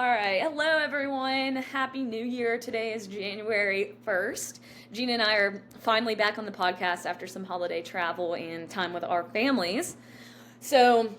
All right. Hello, everyone. Happy New Year. Today is January 1st. Gina and I are finally back on the podcast after some holiday travel and time with our families. So,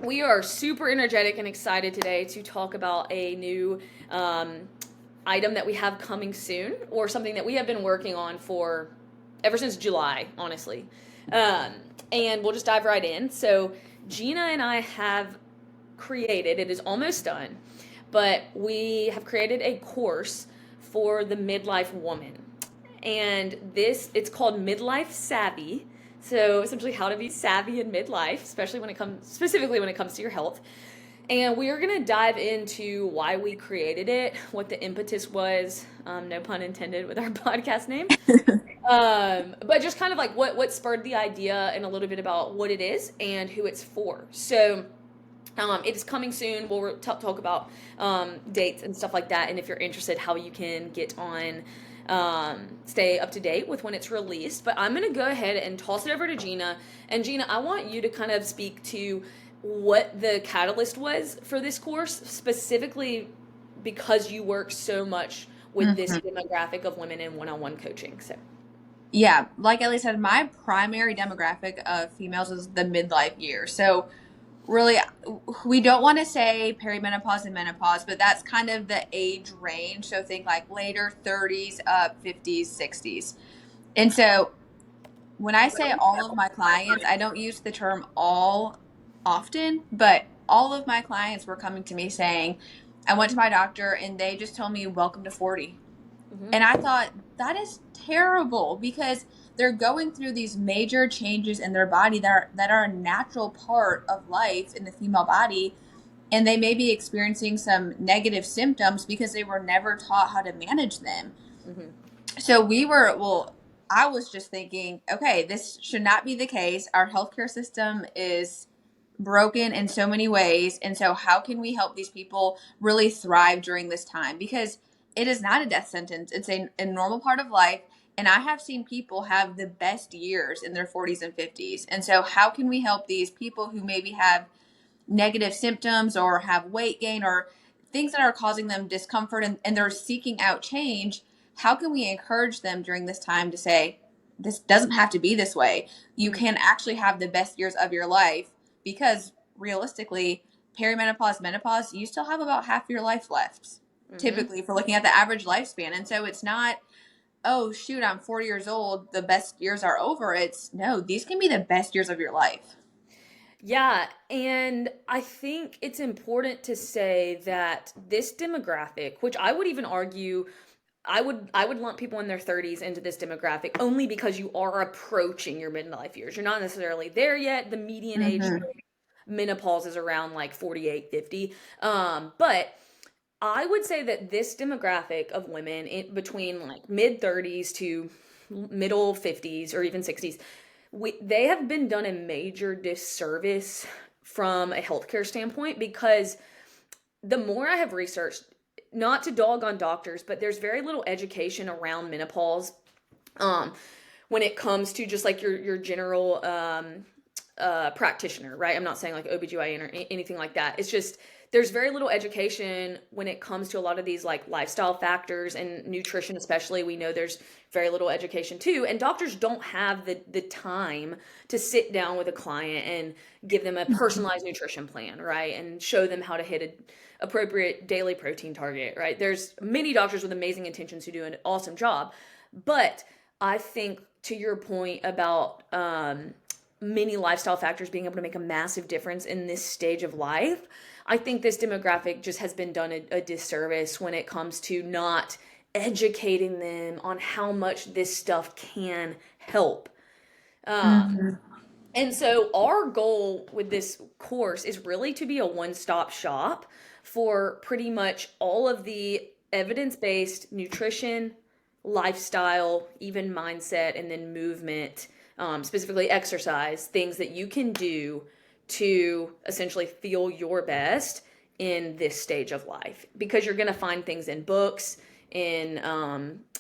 we are super energetic and excited today to talk about a new item that we have coming soon, or something that we have been working on for ever since July, honestly. Um, and we'll just dive right in. So, Gina and I have created, it is almost done, but we have created a course for the midlife woman. And it's called Midlife Savvy. So essentially how to be savvy in midlife, specifically when it comes to your health. And we are going to dive into why we created it, what the impetus was, no pun intended with our podcast name. But just kind of like what spurred the idea and a little bit about what it is and who it's for. So it is coming soon. We'll talk about dates and stuff like that, and if you're interested, how you can get on, stay up to date with when it's released. But I'm going to go ahead and toss it over to Gina. And Gina, I want you to kind of speak to what the catalyst was for this course, specifically because you work so much with this demographic of women in one-on-one coaching. So. Yeah, like Ellie said, my primary demographic of females is the midlife year. So really, we don't want to say perimenopause and menopause, but that's kind of the age range. So think like later 30s up 50s, 60s. And so when I say all of my clients, I don't use the term all often, but all of my clients were coming to me saying, I went to my doctor and they just told me, welcome to 40. And I thought, that is terrible, because they're going through these major changes in their body that are a natural part of life in the female body. And they may be experiencing some negative symptoms because they were never taught how to manage them. So I was just thinking, okay, this should not be the case. Our healthcare system is broken in so many ways. And so how can we help these people really thrive during this time? Because it is not a death sentence. It's a normal part of life. And I have seen people have the best years in their 40s and 50s. And so how can we help these people who maybe have negative symptoms or have weight gain or things that are causing them discomfort, and they're seeking out change? How can we encourage them during this time to say, this doesn't have to be this way. You can actually have the best years of your life, because realistically, perimenopause, menopause, you still have about half your life left, typically, if we're looking at the average lifespan. And so it's not, oh, shoot, I'm 40 years old, the best years are over. It's, no, these can be the best years of your life. Yeah, and I think it's important to say that this demographic, which I would even argue, I would lump people in their 30s into this demographic, only because you are approaching your midlife years. You're not necessarily there yet. The median age for menopause is around like 48, 50. But I would say that this demographic of women between like mid 30s to middle 50s or even 60s, they have been done a major disservice from a healthcare standpoint, because the more I have researched, not to dog on doctors, but there's very little education around menopause, um, when it comes to just like your general practitioner, right? I'm not saying like OBGYN or anything like that. It's just there's very little education when it comes to a lot of these like lifestyle factors and nutrition, especially. We know there's very little education too, and doctors don't have the time to sit down with a client and give them a personalized nutrition plan, right? And show them how to hit an appropriate daily protein target, right? There's many doctors with amazing intentions who do an awesome job, but I think to your point about many lifestyle factors being able to make a massive difference in this stage of life, I think this demographic just has been done a disservice when it comes to not educating them on how much this stuff can help. Um, and so our goal with this course is really to be a one-stop shop for pretty much all of the evidence-based nutrition, lifestyle, even mindset, and then movement, specifically exercise, things that you can do to essentially feel your best in this stage of life. Because you're going to find things in books, in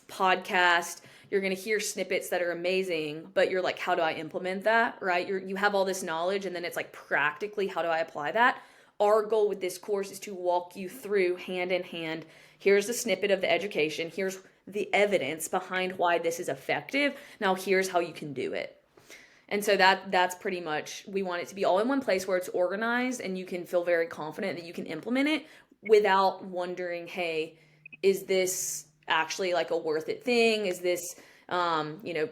podcasts, you're going to hear snippets that are amazing, but you're like, how do I implement that? Right? You have all this knowledge, and then it's like, practically, how do I apply that? our goal with this course is to walk you through hand in hand. Here's a snippet of the education. Here's the evidence behind why this is effective. Now here's how you can do it. And so that's pretty much, we want it to be all in one place where it's organized and you can feel very confident that you can implement it without wondering, hey, is this actually like a worth it thing? Is this, you know,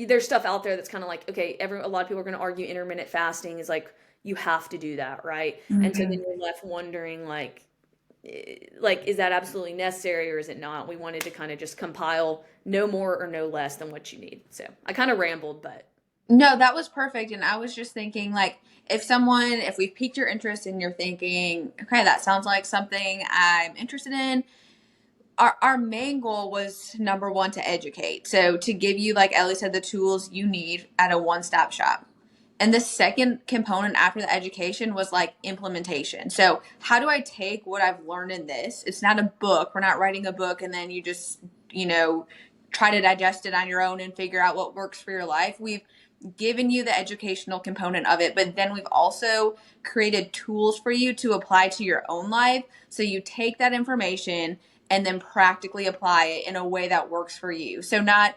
there's stuff out there that's kind of like, okay, a lot of people are going to argue intermittent fasting is like, you have to do that, right? And so then you're left wondering like, is that absolutely necessary or is it not? We wanted to kind of just compile no more or no less than what you need. So I kind of rambled, but. No, that was perfect. And I was just thinking, like, if we've piqued your interest and you're thinking, okay, that sounds like something I'm interested in, our main goal was number one, to educate. So to give you, like Ellie said, the tools you need at a one-stop shop. And the second component after the education was like implementation. So how do I take what I've learned in this? It's not a book. We're not writing a book and then you just, try to digest it on your own and figure out what works for your life. We've given you the educational component of it, but then we've also created tools for you to apply to your own life. So you take that information and then practically apply it in a way that works for you. So not,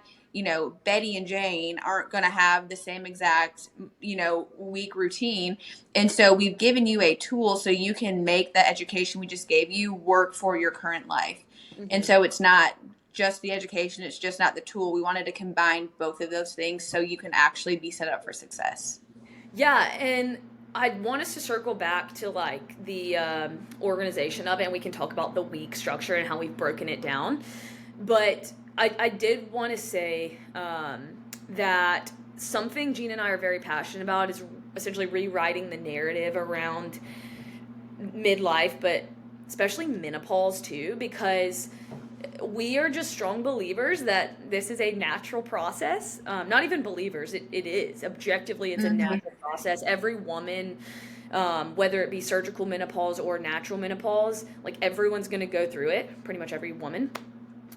Betty and Jane aren't going to have the same exact, week routine. And so we've given you a tool so you can make the education we just gave you work for your current life. Mm-hmm. And so it's not just the education, it's just not the tool. We wanted to combine both of those things so you can actually be set up for success. Yeah, and I want us to circle back to like the organization of it, and we can talk about the week structure and how we've broken it down. But I did want to say that something Gina and I are very passionate about is essentially rewriting the narrative around midlife, but especially menopause too, because we are just strong believers that this is a natural process. Not even believers, it is. Objectively, it's a natural process. Every woman, whether it be surgical menopause or natural menopause, like everyone's going to go through it, pretty much every woman.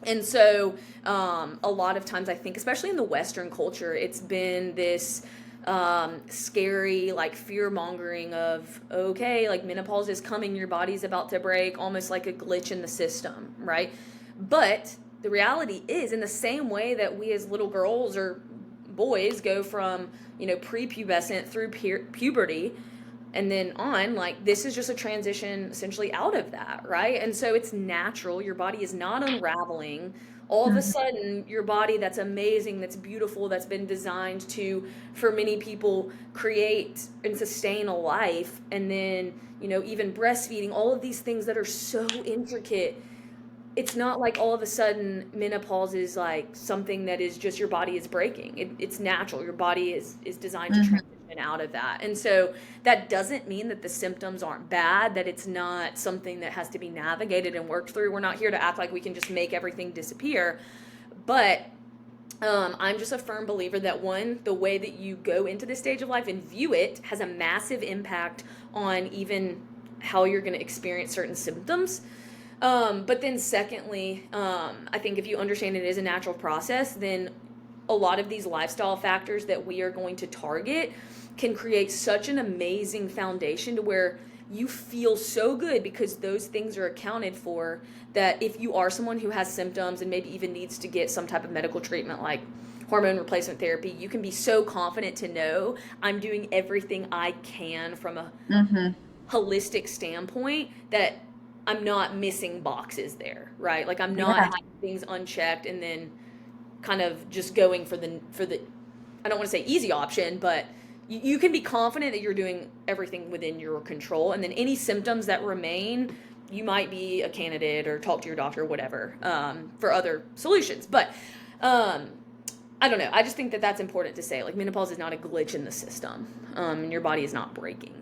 And so a lot of times I think, especially in the Western culture, it's been this scary, like fear-mongering of, okay, like menopause is coming, your body's about to break, almost like a glitch in the system, right? But the reality is, in the same way that we as little girls or boys go from, prepubescent through puberty and then on, like this is just a transition essentially out of that, right? And so it's natural. Your body is not unraveling. All of a sudden, your body that's amazing, that's beautiful, that's been designed to, for many people, create and sustain a life. And then, even breastfeeding, all of these things that are so intricate. It's not like all of a sudden menopause is like something that is just your body is breaking. It's natural. Your body is designed to transition out of that. And so that doesn't mean that the symptoms aren't bad, that it's not something that has to be navigated and worked through. We're not here to act like we can just make everything disappear. But I'm just a firm believer that one, the way that you go into this stage of life and view it has a massive impact on even how you're going to experience certain symptoms. But then secondly, I think if you understand it is a natural process, then a lot of these lifestyle factors that we are going to target can create such an amazing foundation to where you feel so good because those things are accounted for, that if you are someone who has symptoms and maybe even needs to get some type of medical treatment like hormone replacement therapy, you can be so confident to know I'm doing everything I can from a holistic standpoint, that I'm not missing boxes there, right? Like I'm not having things unchecked and then kind of just going for the I don't want to say easy option, but you can be confident that you're doing everything within your control, and then any symptoms that remain, you might be a candidate or talk to your doctor or whatever for other solutions. But I don't know. I just think that that's important to say. Like menopause is not a glitch in the system, and your body is not breaking.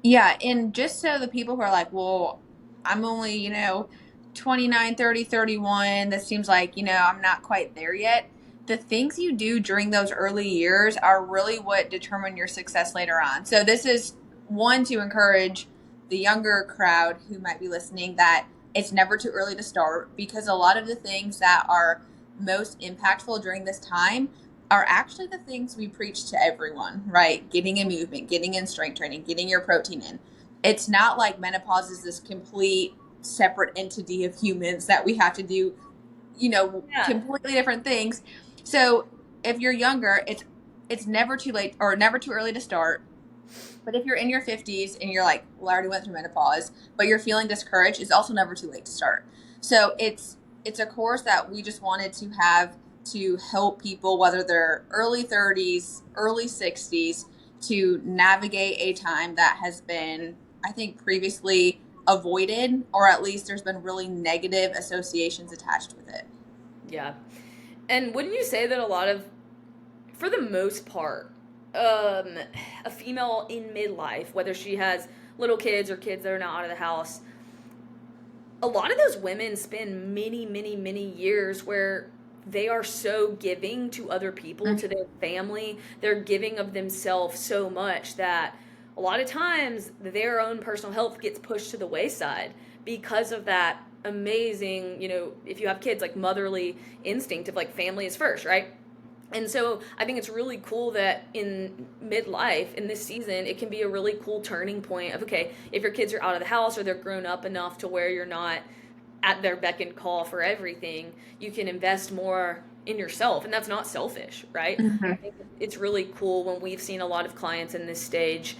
Yeah, and just so the people who are like, well, I'm only, 29, 30, 31. This seems like, I'm not quite there yet. The things you do during those early years are really what determine your success later on. So this is one, to encourage the younger crowd who might be listening that it's never too early to start, because a lot of the things that are most impactful during this time are actually the things we preach to everyone, right? Getting in movement, getting in strength training, getting your protein in. it's not like menopause is this complete separate entity of humans that we have to do, Yeah. completely different things. So if you're younger, it's never too late or never too early to start. But if you're in your 50s and you're like, well, I already went through menopause, but you're feeling discouraged, it's also never too late to start. So it's a course that we just wanted to have to help people, whether they're early 30s, early 60s, to navigate a time that has been, I think, previously avoided, or at least there's been really negative associations attached with it. Yeah. And wouldn't you say that a lot of, for the most part, a female in midlife, whether she has little kids or kids that are not out of the house, a lot of those women spend many, many, many years where they are so giving to other people, to their family. They're giving of themselves so much that a lot of times their own personal health gets pushed to the wayside because of that amazing, if you have kids, like motherly instinct of like family is first, right? And so I think it's really cool that in midlife, in this season, it can be a really cool turning point of, okay, if your kids are out of the house or they're grown up enough to where you're not at their beck and call for everything, you can invest more in yourself. And that's not selfish, right? I Mm-hmm. think it's really cool when we've seen a lot of clients in this stage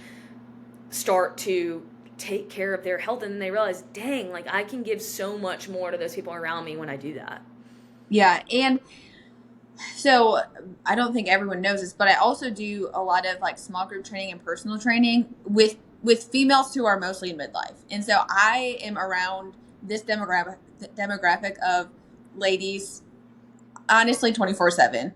start to take care of their health and then they realize, dang, like I can give so much more to those people around me when I do that. Yeah, and so I don't think everyone knows this, but I also do a lot of like small group training and personal training with females who are mostly in midlife. And so I am around this demographic of ladies honestly 24/7.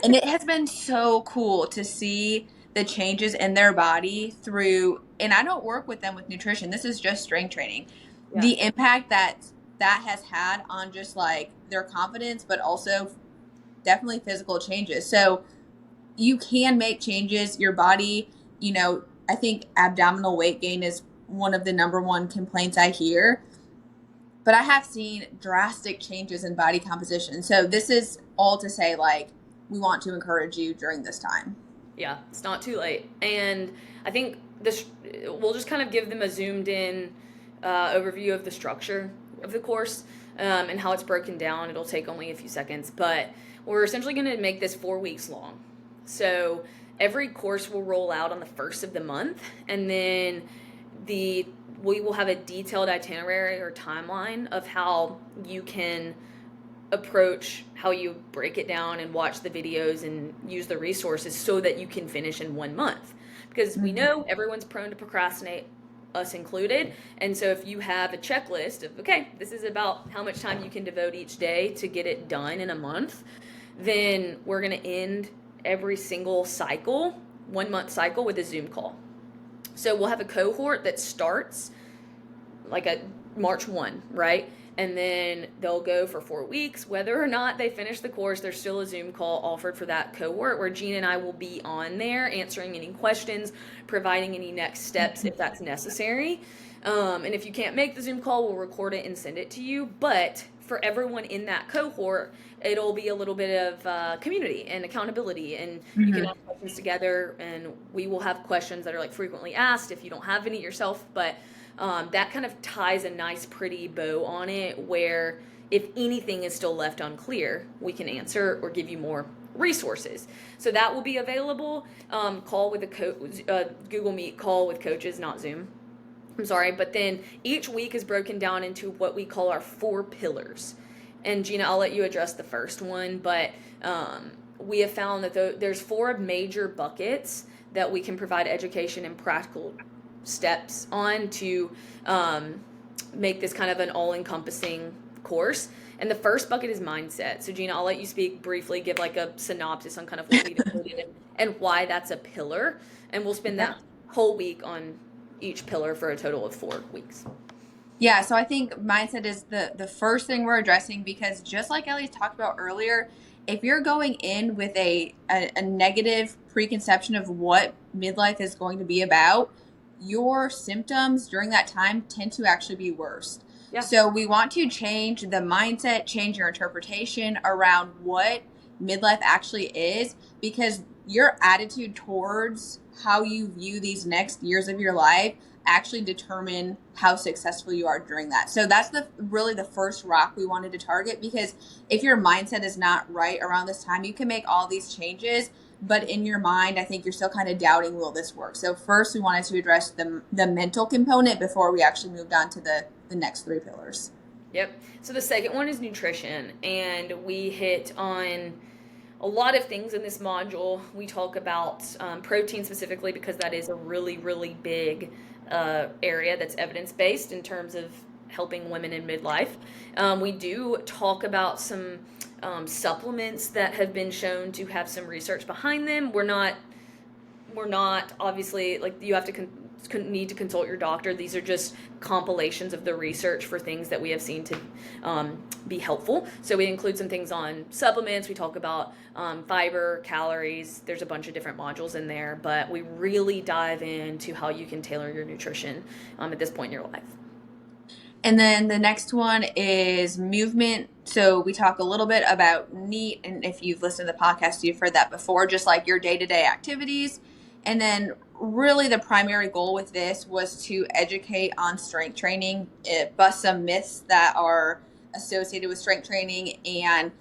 And it has been so cool to see the changes in their body through, and I don't work with them with nutrition. This is just strength training. Yeah. The impact that has had on just like their confidence, but also definitely physical changes. So you can make changes. Your body, I think abdominal weight gain is one of the number one complaints I hear. But I have seen drastic changes in body composition. So this is all to say, like, we want to encourage you during this time. Yeah, it's not too late. And I think this, we'll just kind of give them a zoomed in overview of the structure of the course and how it's broken down. It'll take only a few seconds, but we're essentially going to make this 4 weeks long. So every course will roll out on the first of the month, and then we will have a detailed itinerary or timeline of how you can approach, how you break it down and watch the videos and use the resources so that you can finish in 1 month. Because we know everyone's prone to procrastinate, us included. And so if you have a checklist of, okay, this is about how much time you can devote each day to get it done in a month, then we're going to end every single cycle, 1 month cycle, with a Zoom call. So we'll have a cohort that starts like at March 1, right? And then they'll go for 4 weeks. Whether or not they finish the course, there's still a Zoom call offered for that cohort where Gina and I will be on there answering any questions, providing any next steps if that's necessary. And if you can't make the Zoom call, we'll record it and send it to you. But for everyone in that cohort, it'll be a little bit of community and accountability, and you can ask questions together, and we will have questions that are like frequently asked if you don't have any yourself, but that kind of ties a nice pretty bow on it where if anything is still left unclear, we can answer or give you more resources. So that will be available. Call with a Google Meet call with coaches, not Zoom. I'm sorry, but then each week is broken down into what we call our 4 pillars. And Gina, I'll let you address the first one, but we have found that there's 4 major buckets that we can provide education and practical steps on to make this kind of an all-encompassing course. And the first bucket is mindset. So Gina, I'll let you speak briefly, give like a synopsis on kind of what we've included and why that's a pillar. And we'll spend that whole week on each pillar for a total of 4 weeks. Yeah, so I think mindset is the first thing we're addressing because just like Ellie talked about earlier, if you're going in with a negative preconception of what midlife is going to be about, your symptoms during that time tend to actually be worse. Yeah. So we want to change the mindset, change your interpretation around what midlife actually is, because your attitude towards how you view these next years of your life actually determine how successful you are during that. So that's really the first rock we wanted to target, because if your mindset is not right around this time, you can make all these changes, but in your mind, I think you're still kind of doubting, will this work? So first we wanted to address the mental component before we actually moved on to the next three pillars. Yep. So the second one is nutrition, and we hit on a lot of things in this module. We talk about protein specifically because that is a really, really big area that's evidence-based in terms of helping women in midlife. We do talk about some supplements that have been shown to have some research behind them. We're not obviously, like, you have to need to consult your doctor. These are just compilations of the research for things that we have seen to be helpful. So we include some things on supplements. We talk about fiber, calories. There's a bunch of different modules in there, but we really dive into how you can tailor your nutrition at this point in your life. And then the next one is movement. So we talk a little bit about NEAT, and if you've listened to the podcast, you've heard that before, just like your day-to-day activities. And then really the primary goal with this was to educate on strength training, bust some myths that are associated with strength training, and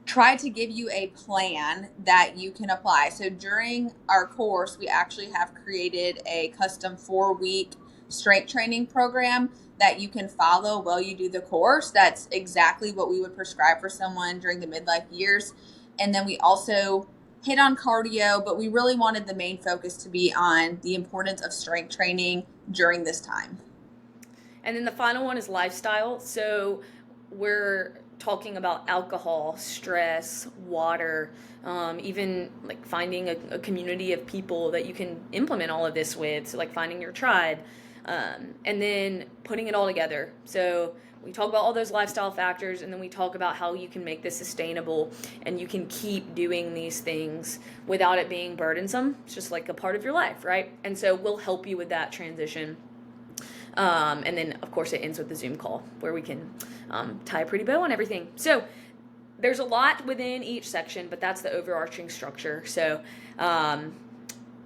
try to give you a plan that you can apply. So during our course, we actually have created a custom 4-week strength training program that you can follow while you do the course. That's exactly what we would prescribe for someone during the midlife years. And then we also hit on cardio, but we really wanted the main focus to be on the importance of strength training during this time. And then the final one is lifestyle. So we're talking about alcohol, stress, water, even like finding a community of people that you can implement all of this with. So like finding your tribe, and then putting it all together. So we talk about all those lifestyle factors, and then we talk about how you can make this sustainable and you can keep doing these things without it being burdensome. It's just like a part of your life, right? And so we'll help you with that transition. And then, of course, it ends with the Zoom call where we can tie a pretty bow on everything. So there's a lot within each section, but that's the overarching structure. So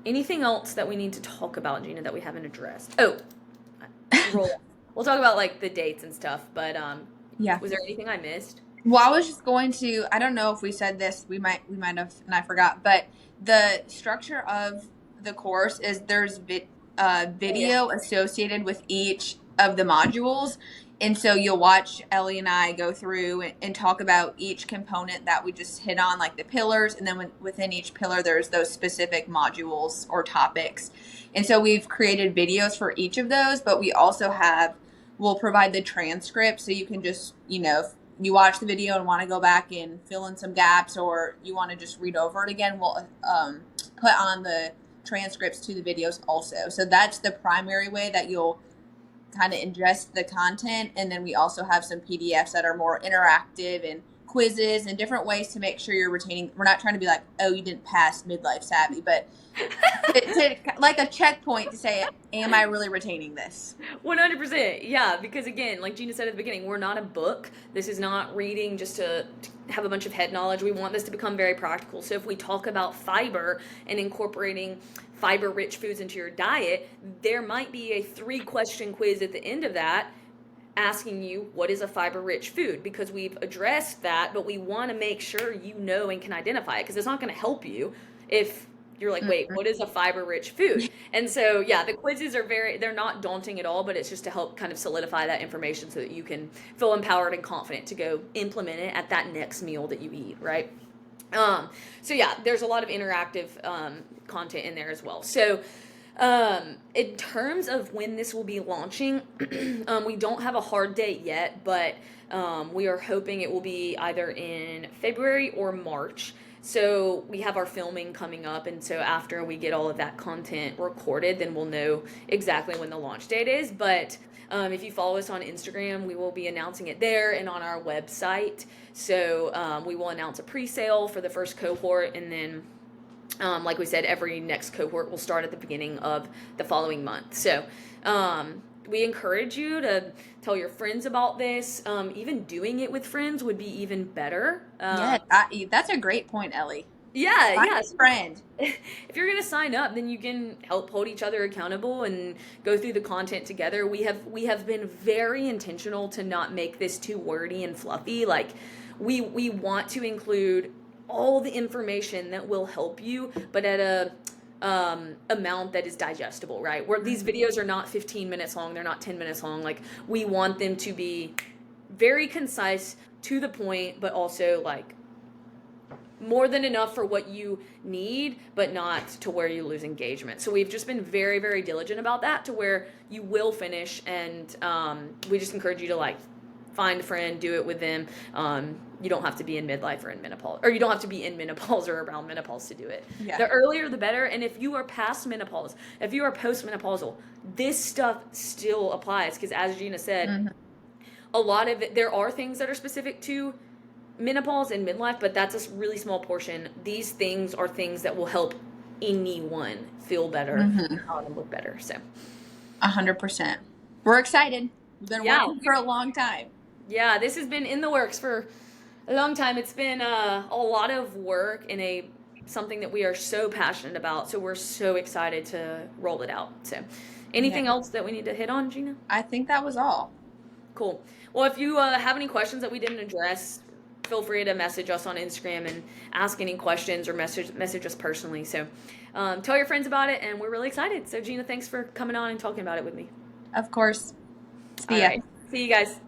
anything else that we need to talk about, Gina, that we haven't addressed? Oh, we'll talk about like the dates and stuff, but yeah. Was there anything I missed? Well, I was just going to, I don't know if we said this, we might have, and I forgot, but the structure of the course is there's video associated with each of the modules. And so you'll watch Ellie and I go through and talk about each component that we just hit on, like the pillars. And then within each pillar, there's those specific modules or topics. And so we've created videos for each of those, but we also we'll provide the transcript. So you can just, if you watch the video and want to go back and fill in some gaps, or you want to just read over it again, we'll put on the transcripts to the videos also. So that's the primary way that you'll kind of ingest the content. And then we also have some PDFs that are more interactive and quizzes and different ways to make sure you're retaining. We're not trying to be like, oh, you didn't pass Midlife Savvy, but to like a checkpoint to say, am I really retaining this? 100%. Yeah, because again, like Gina said at the beginning, we're not a book. This is not reading just to have a bunch of head knowledge. We want this to become very practical. So if we talk about fiber and incorporating fiber-rich foods into your diet, there might be a 3-question quiz at the end of that asking you, what is a fiber-rich food? Because we've addressed that, but we want to make sure you know and can identify it, because it's not going to help you if you're like, wait, what is a fiber-rich food? And so, yeah, the quizzes are they're not daunting at all, but it's just to help kind of solidify that information so that you can feel empowered and confident to go implement it at that next meal that you eat, right? So yeah, there's a lot of interactive content in there as well. So in terms of when this will be launching, we don't have a hard date yet, but we are hoping it will be either in February or March. So we have our filming coming up, and so after we get all of that content recorded, then we'll know exactly when the launch date is. But if you follow us on Instagram, we will be announcing it there and on our website. So we will announce a pre-sale for the first cohort, and then like we said, every next cohort will start at the beginning of the following month. So we encourage you to tell your friends about this. Even doing it with friends would be even better. Yeah, that's a great point, Ellie. Yeah, Find yeah. a friend. If you're gonna sign up, then you can help hold each other accountable and go through the content together. We have been very intentional to not make this too wordy and fluffy. Like we want to include all the information that will help you, but at a amount that is digestible, right? Where these videos are not 15 minutes long, they're not 10 minutes long. Like we want them to be very concise, to the point, but also like more than enough for what you need, but not to where you lose engagement. So we've just been very, very diligent about that to where you will finish, and we just encourage you to like find a friend, do it with them. You don't have to be in midlife or in menopause, or you don't have to be in menopause or around menopause to do it. Yeah. The earlier the better. And if you are past menopause, if you are postmenopausal, this stuff still applies, because as Gina said, a lot of it, there are things that are specific to menopause and midlife, but that's a really small portion. These things are things that will help anyone feel better and look better. So 100%. We're excited. We've been yeah, working for a long time. yeah, this has been in the works for a long time. It's been a lot of work and something that we are so passionate about. So we're so excited to roll it out. So anything else that we need to hit on, Gina? I think that was all. Cool. Well, if you have any questions that we didn't address, feel free to message us on Instagram and ask any questions, or message us personally. So tell your friends about it, and we're really excited. So Gina, thanks for coming on and talking about it with me. Of course. See All ya. right. See you guys.